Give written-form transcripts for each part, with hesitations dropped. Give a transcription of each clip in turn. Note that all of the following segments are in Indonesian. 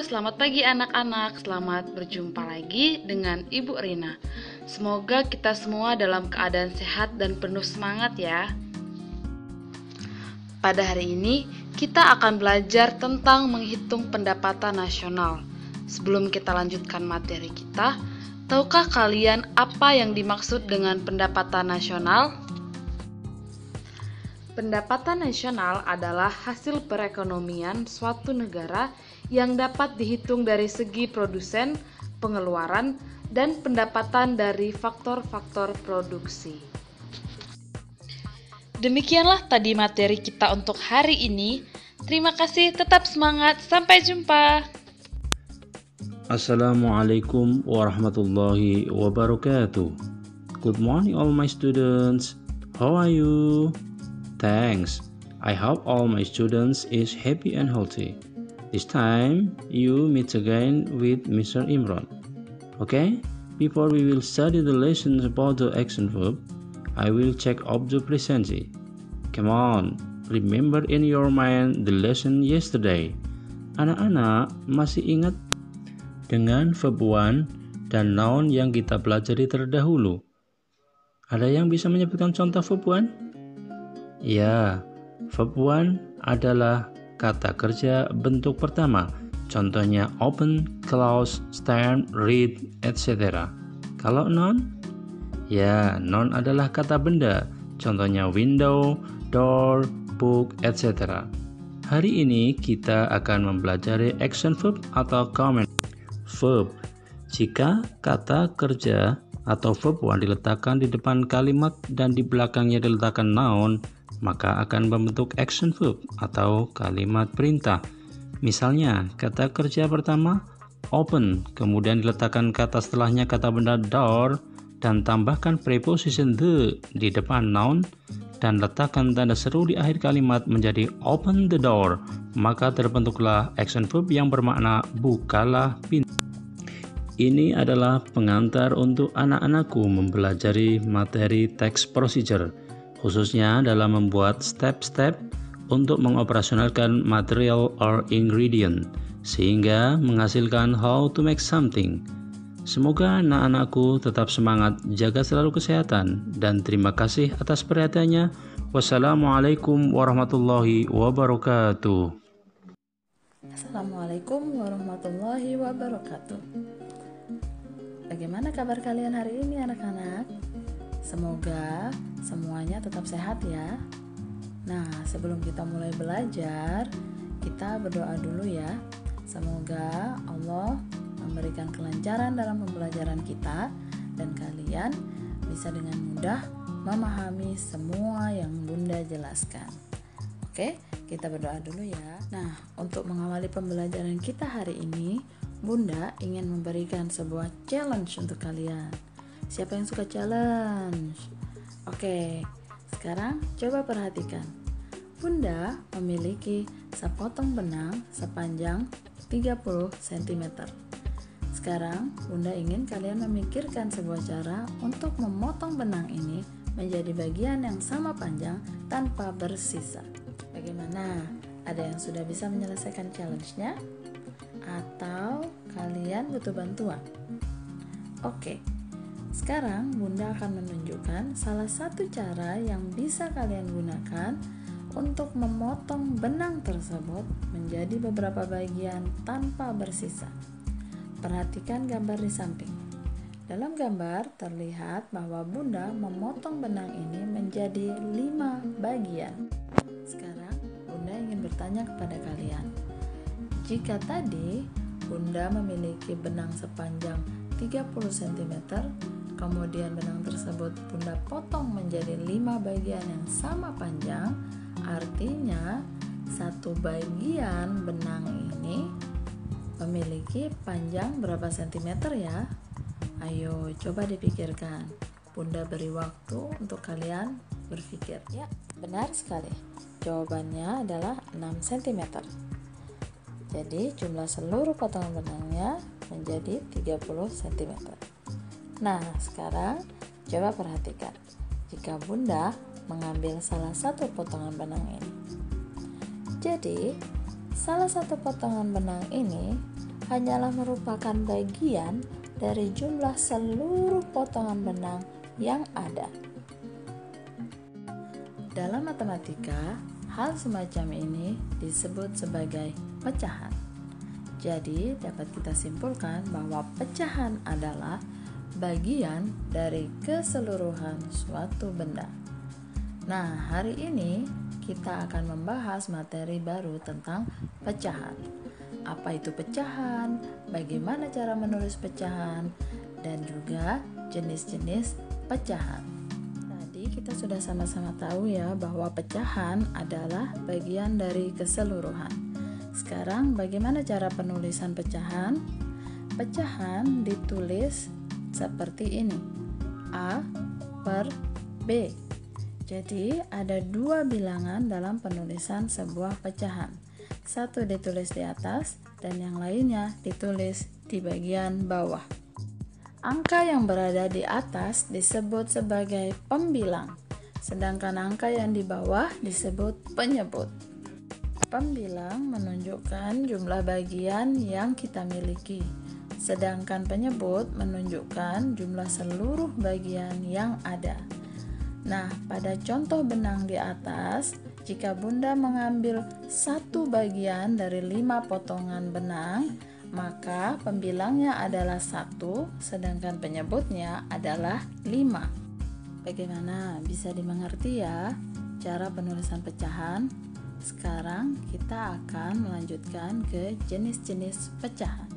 selamat pagi anak-anak. Selamat berjumpa lagi dengan Ibu Rina. Semoga kita semua dalam keadaan sehat dan penuh semangat ya. Pada hari ini, kita akan belajar tentang menghitung pendapatan nasional. Sebelum kita lanjutkan materi kita, tahukah kalian apa yang dimaksud dengan pendapatan nasional? Pendapatan nasional adalah hasil perekonomian suatu negara yang dapat dihitung dari segi produsen, pengeluaran, dan pendapatan dari faktor-faktor produksi. Demikianlah tadi materi kita untuk hari ini. Terima kasih, tetap semangat, sampai jumpa. Assalamualaikum warahmatullahi wabarakatuh. Good morning all my students. How are you? Thanks. I hope all my students is happy and healthy. This time you meet again with Mr. Imran. Okay? Before we will study the lessons about the action verb, I will check off the presency. Come on, remember in your mind the lesson yesterday. Anak-anak masih ingat dengan verb one dan noun yang kita pelajari terdahulu? Ada yang bisa menyebutkan contoh verb one? Ya, verb one adalah kata kerja bentuk pertama. Contohnya open, close, stand, read, etc. Kalau noun? Ya, noun adalah kata benda. Contohnya window, door, book, etc. Hari ini kita akan mempelajari action verb atau command verb. Jika kata kerja atau verb one diletakkan di depan kalimat dan di belakangnya diletakkan noun, maka akan membentuk action verb atau kalimat perintah. Misalnya, kata kerja pertama open, kemudian diletakkan kata setelahnya kata benda door, dan tambahkan preposition the di depan noun, dan letakkan tanda seru di akhir kalimat menjadi open the door, maka terbentuklah action verb yang bermakna bukalah pintu. Ini adalah pengantar untuk anak-anakku mempelajari materi text procedure, khususnya dalam membuat step-step untuk mengoperasionalkan material or ingredient, sehingga menghasilkan how to make something. Semoga anak-anakku tetap semangat, jaga selalu kesehatan, dan terima kasih atas perhatiannya. Wassalamualaikum warahmatullahi wabarakatuh. Assalamualaikum warahmatullahi wabarakatuh. Bagaimana kabar kalian hari ini anak-anak? Semoga semuanya tetap sehat ya. Nah, sebelum kita mulai belajar, kita berdoa dulu ya. Semoga Allah memberikan kelancaran dalam pembelajaran kita dan kalian bisa dengan mudah memahami semua yang Bunda jelaskan. Oke, kita berdoa dulu ya. Nah, untuk mengawali pembelajaran kita hari ini, Bunda ingin memberikan sebuah challenge untuk kalian. Siapa yang suka challenge? Oke, sekarang coba perhatikan. Bunda memiliki sepotong benang sepanjang 30 cm. Sekarang Bunda ingin kalian memikirkan sebuah cara untuk memotong benang ini menjadi bagian yang sama panjang tanpa bersisa. Bagaimana? Ada yang sudah bisa menyelesaikan challenge-nya? Atau kalian butuh bantuan? Oke. Sekarang Bunda akan menunjukkan salah satu cara yang bisa kalian gunakan untuk memotong benang tersebut menjadi beberapa bagian tanpa bersisa. Perhatikan gambar di samping. Dalam gambar terlihat bahwa Bunda memotong benang ini menjadi 5 bagian. Sekarang Bunda ingin bertanya kepada kalian. Jika tadi Bunda memiliki benang sepanjang 30 cm, kemudian benang tersebut Bunda potong menjadi 5 bagian yang sama panjang, artinya satu bagian benang ini memiliki panjang berapa sentimeter ya? Ayo coba dipikirkan. Bunda beri waktu untuk kalian berpikir. Ya, benar sekali. Jawabannya adalah 6 cm. Jadi jumlah seluruh potongan benangnya menjadi 30 cm. Nah, sekarang coba perhatikan. Jika Bunda mengambil salah satu potongan benang ini. Jadi, salah satu potongan benang ini hanyalah merupakan bagian dari jumlah seluruh potongan benang yang ada. Dalam matematika, hal semacam ini disebut sebagai pecahan. Jadi, dapat kita simpulkan bahwa pecahan adalah bagian dari keseluruhan suatu benda. Nah, hari ini kita akan membahas materi baru tentang pecahan. Apa itu pecahan? Bagaimana cara menulis pecahan? Dan juga jenis-jenis pecahan. Kita sudah sama-sama tahu ya bahwa pecahan adalah bagian dari keseluruhan. Sekarang bagaimana cara penulisan pecahan? Pecahan ditulis seperti ini, A per B. Jadi ada dua bilangan dalam penulisan sebuah pecahan. Satu ditulis di atas dan yang lainnya ditulis di bagian bawah. Angka yang berada di atas disebut sebagai pembilang, sedangkan angka yang di bawah disebut penyebut. Pembilang menunjukkan jumlah bagian yang kita miliki, sedangkan penyebut menunjukkan jumlah seluruh bagian yang ada. Nah, pada contoh benang di atas, jika Bunda mengambil satu bagian dari 5 potongan benang, maka pembilangnya adalah 1, sedangkan penyebutnya adalah 5. Bagaimana? Bisa dimengerti ya cara penulisan pecahan? Sekarang kita akan melanjutkan ke jenis-jenis pecahan.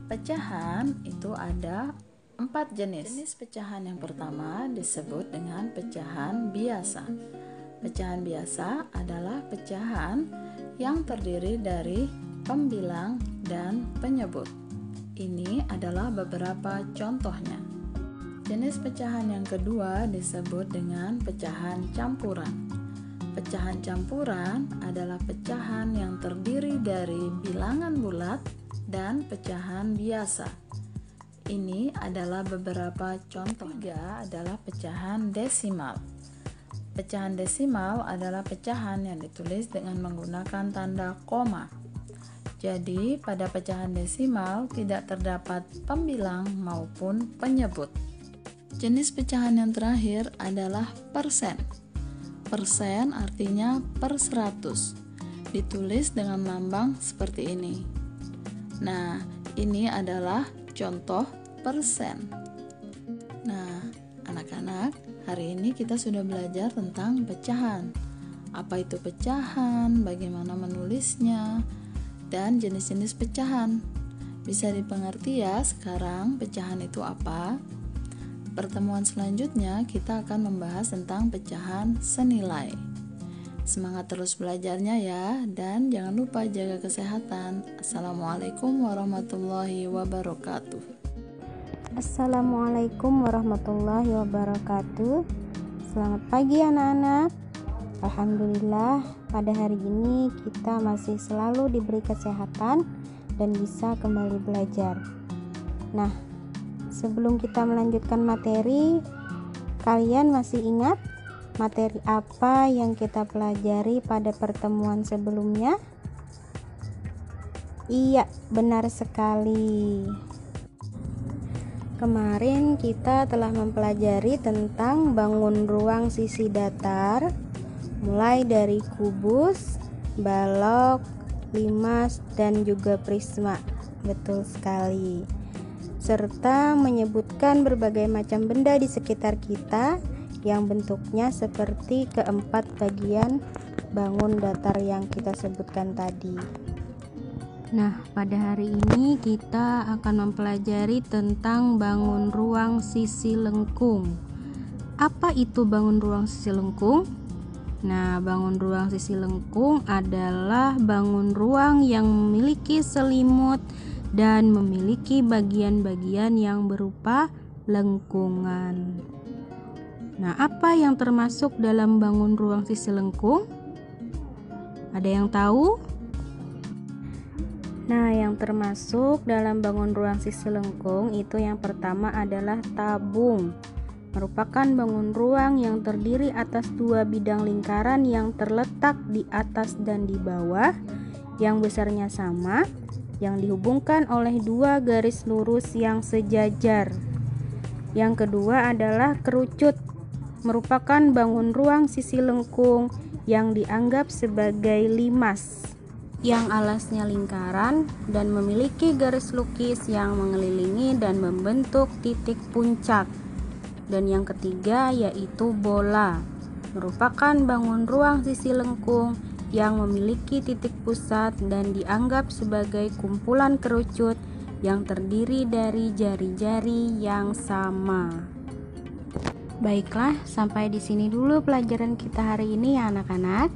Pecahan itu ada 4 jenis. Jenis pecahan yang pertama disebut dengan pecahan biasa. Pecahan biasa adalah pecahan yang terdiri dari pembilang dan penyebut. Ini adalah beberapa contohnya. Jenis pecahan yang kedua disebut dengan pecahan campuran. Pecahan campuran adalah pecahan yang terdiri dari bilangan bulat dan pecahan biasa. Ini adalah beberapa contoh. Ketiga adalah pecahan desimal. Pecahan desimal adalah pecahan yang ditulis dengan menggunakan tanda koma. Jadi, pada pecahan desimal tidak terdapat pembilang maupun penyebut. Jenis pecahan yang terakhir adalah persen. Persen artinya per 100. Ditulis dengan lambang seperti ini. Nah, ini adalah contoh persen. Nah, anak-anak, hari ini kita sudah belajar tentang pecahan. Apa itu pecahan, bagaimana menulisnya, dan jenis-jenis pecahan. Bisa dipengerti ya sekarang pecahan itu apa? Pertemuan selanjutnya kita akan membahas tentang pecahan senilai. Semangat terus belajarnya ya, dan jangan lupa jaga kesehatan. Assalamualaikum warahmatullahi wabarakatuh. Assalamualaikum warahmatullahi wabarakatuh. Selamat pagi anak-anak. Alhamdulillah, pada hari ini kita masih selalu diberi kesehatan dan bisa kembali belajar. Nah, sebelum kita melanjutkan materi, kalian masih ingat materi apa yang kita pelajari pada pertemuan sebelumnya? Iya, benar sekali. Kemarin kita telah mempelajari tentang bangun ruang sisi datar, mulai dari kubus, balok, limas, dan juga prisma. Betul sekali. Serta menyebutkan berbagai macam benda di sekitar kita yang bentuknya seperti keempat bagian bangun datar yang kita sebutkan tadi. Nah, pada hari ini kita akan mempelajari tentang bangun ruang sisi lengkung. Apa itu bangun ruang sisi lengkung? Nah, bangun ruang sisi lengkung adalah bangun ruang yang memiliki selimut dan memiliki bagian-bagian yang berupa lengkungan. Nah, apa yang termasuk dalam bangun ruang sisi lengkung? Ada yang tahu? Nah, yang termasuk dalam bangun ruang sisi lengkung itu yang pertama adalah tabung. Merupakan bangun ruang yang terdiri atas 2 bidang lingkaran yang terletak di atas dan di bawah, yang besarnya sama yang dihubungkan oleh dua garis lurus yang sejajar. Yang kedua adalah kerucut, merupakan bangun ruang sisi lengkung yang dianggap sebagai limas, yang alasnya lingkaran dan memiliki garis lukis yang mengelilingi dan membentuk titik puncak. Dan yang ketiga yaitu bola, merupakan bangun ruang sisi lengkung yang memiliki titik pusat dan dianggap sebagai kumpulan kerucut yang terdiri dari jari-jari yang sama. Baiklah, sampai di sini dulu pelajaran kita hari ini ya anak-anak.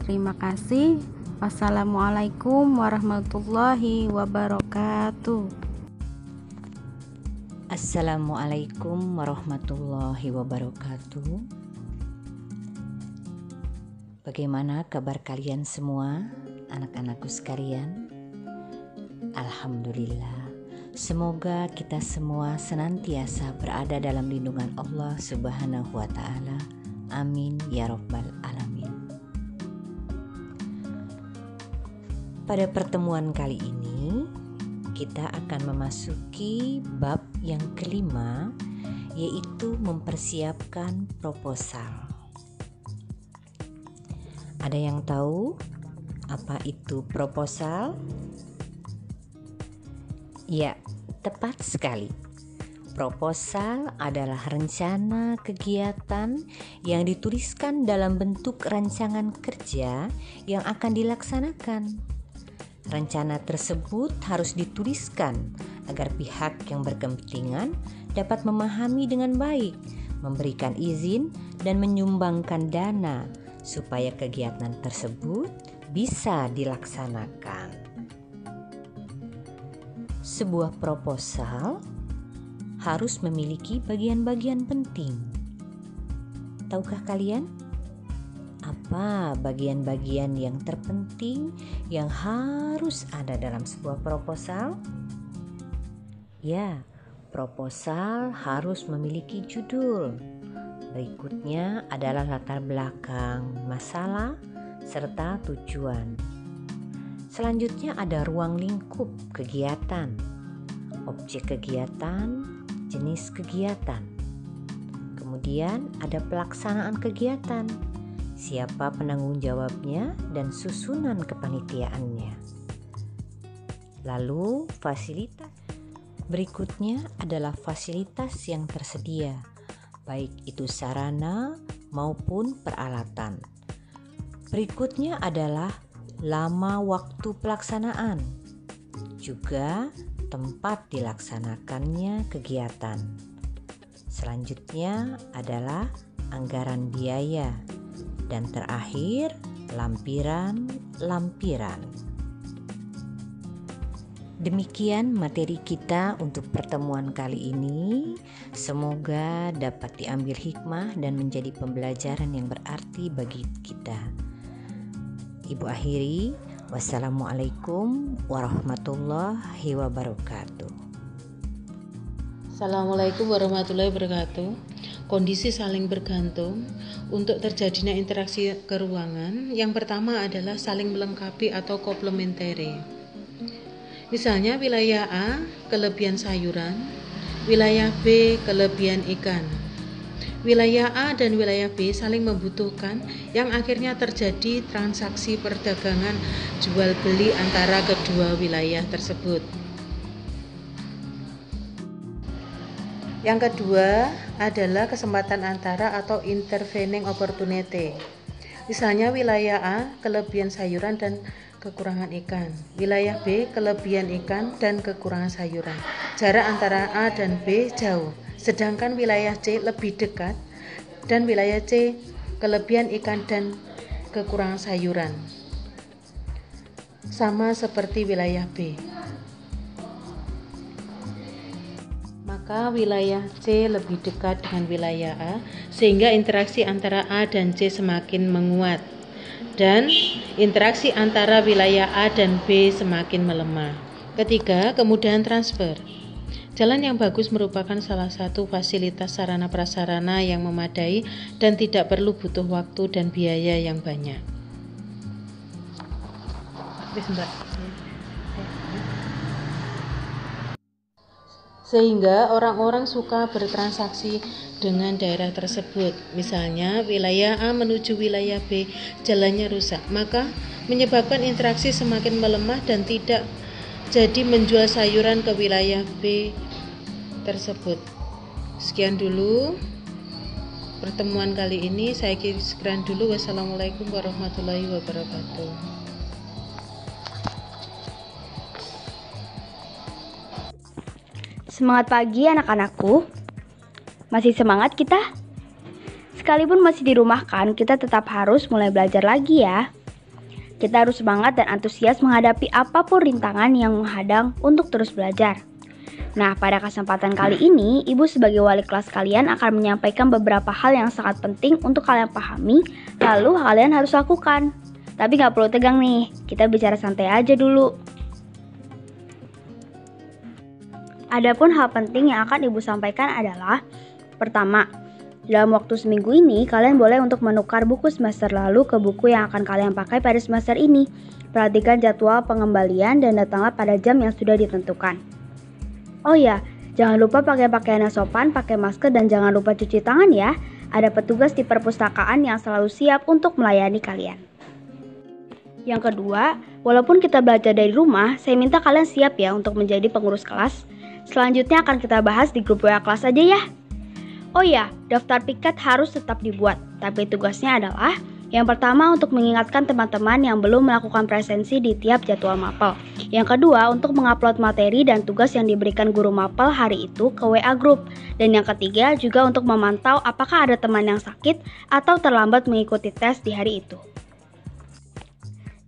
Terima kasih. Wassalamualaikum warahmatullahi wabarakatuh. Assalamualaikum warahmatullahi wabarakatuh. Bagaimana kabar kalian semua, anak-anakku sekalian? Alhamdulillah. Semoga kita semua senantiasa berada dalam lindungan Allah Subhanahu wa Ta'ala. Amin ya Rabbal Alamin. Pada pertemuan kali ini, kita akan memasuki bab yang kelima, yaitu mempersiapkan proposal. Ada yang tahu apa itu proposal? Ya, tepat sekali. Proposal adalah rencana kegiatan yang dituliskan dalam bentuk rancangan kerja yang akan dilaksanakan. Rencana tersebut harus dituliskan agar pihak yang berkepentingan dapat memahami dengan baik, memberikan izin dan menyumbangkan dana supaya kegiatan tersebut bisa dilaksanakan. Sebuah proposal harus memiliki bagian-bagian penting. Tahukah kalian apa bagian-bagian yang terpenting yang harus ada dalam sebuah proposal? Ya, proposal harus memiliki judul. Berikutnya adalah latar belakang, masalah, serta tujuan. Selanjutnya ada ruang lingkup kegiatan, objek kegiatan, jenis kegiatan. Kemudian ada pelaksanaan kegiatan, siapa penanggung jawabnya dan susunan kepanitiaannya. Lalu fasilitas. Berikutnya adalah fasilitas yang tersedia, baik itu sarana maupun peralatan. Berikutnya adalah lama waktu pelaksanaan, juga tempat dilaksanakannya kegiatan. Selanjutnya adalah anggaran biaya, dan terakhir lampiran-lampiran. Demikian materi kita untuk pertemuan kali ini. Semoga dapat diambil hikmah dan menjadi pembelajaran yang berarti bagi kita. Ibu akhiri, wassalamualaikum warahmatullahi wabarakatuh. Assalamualaikum warahmatullahi wabarakatuh. Kondisi saling bergantung. Untuk terjadinya interaksi keruangan, yang pertama adalah saling melengkapi atau komplementari. Misalnya wilayah A kelebihan sayuran, wilayah B kelebihan ikan. Wilayah A dan wilayah B saling membutuhkan, yang akhirnya terjadi transaksi perdagangan jual beli antara kedua wilayah tersebut. Yang kedua adalah kesempatan antara atau intervening opportunity. Misalnya wilayah A kelebihan sayuran dan kekurangan ikan, wilayah B kelebihan ikan dan kekurangan sayuran. Jarak antara A dan B jauh, sedangkan wilayah C lebih dekat dan wilayah C kelebihan ikan dan kekurangan sayuran. Sama seperti wilayah B. Maka wilayah C lebih dekat dengan wilayah A, sehingga interaksi antara A dan C semakin menguat, dan interaksi antara wilayah A dan B semakin melemah. Ketiga, kemudahan transfer. Jalan yang bagus merupakan salah satu fasilitas sarana prasarana yang memadai dan tidak perlu butuh waktu dan biaya yang banyak. Mbak. sehingga orang-orang suka bertransaksi dengan daerah tersebut. Misalnya wilayah A menuju wilayah B jalannya rusak, maka menyebabkan interaksi semakin melemah dan tidak jadi menjual sayuran ke wilayah B tersebut. Sekian dulu pertemuan kali ini, saya sekian dulu. Wassalamualaikum warahmatullahi wabarakatuh. Semangat pagi anak-anakku. Masih semangat kita? Sekalipun masih dirumahkan, kita tetap harus mulai belajar lagi ya. Kita harus semangat dan antusias menghadapi apapun rintangan yang menghadang untuk terus belajar. Nah, pada kesempatan kali ini, Ibu sebagai wali kelas kalian akan menyampaikan beberapa hal yang sangat penting untuk kalian pahami, lalu kalian harus lakukan. Tapi gak perlu tegang nih, kita bicara santai aja dulu. Adapun hal penting yang akan Ibu sampaikan adalah, pertama, dalam waktu seminggu ini, kalian boleh untuk menukar buku semester lalu ke buku yang akan kalian pakai pada semester ini. Perhatikan jadwal pengembalian dan datanglah pada jam yang sudah ditentukan. Oh ya, jangan lupa pakai pakaian yang sopan, pakai masker, dan jangan lupa cuci tangan ya. Ada petugas di perpustakaan yang selalu siap untuk melayani kalian. Yang kedua, walaupun kita belajar dari rumah, saya minta kalian siap ya untuk menjadi pengurus kelas. Selanjutnya akan kita bahas di grup WA kelas aja ya. Oh ya, daftar piket harus tetap dibuat, tapi tugasnya adalah yang pertama untuk mengingatkan teman-teman yang belum melakukan presensi di tiap jadwal mapel. Yang kedua untuk mengupload materi dan tugas yang diberikan guru mapel hari itu ke WA group. Dan yang ketiga juga untuk memantau apakah ada teman yang sakit atau terlambat mengikuti tes di hari itu.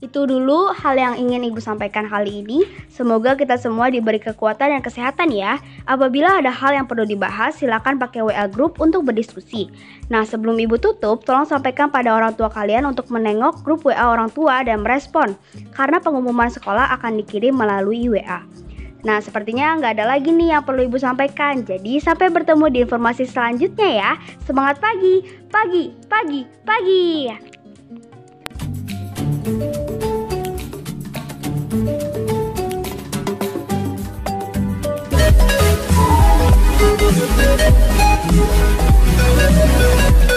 Itu dulu hal yang ingin Ibu sampaikan kali ini. Semoga kita semua diberi kekuatan dan kesehatan ya. Apabila ada hal yang perlu dibahas, silakan pakai WA group untuk berdiskusi. Nah, sebelum Ibu tutup, tolong sampaikan pada orang tua kalian untuk menengok grup WA orang tua dan merespon, karena pengumuman sekolah akan dikirim melalui WA. Nah, sepertinya nggak ada lagi nih yang perlu Ibu sampaikan. Jadi, sampai bertemu di informasi selanjutnya ya. Semangat pagi, pagi, pagi, pagi. We'll be right back.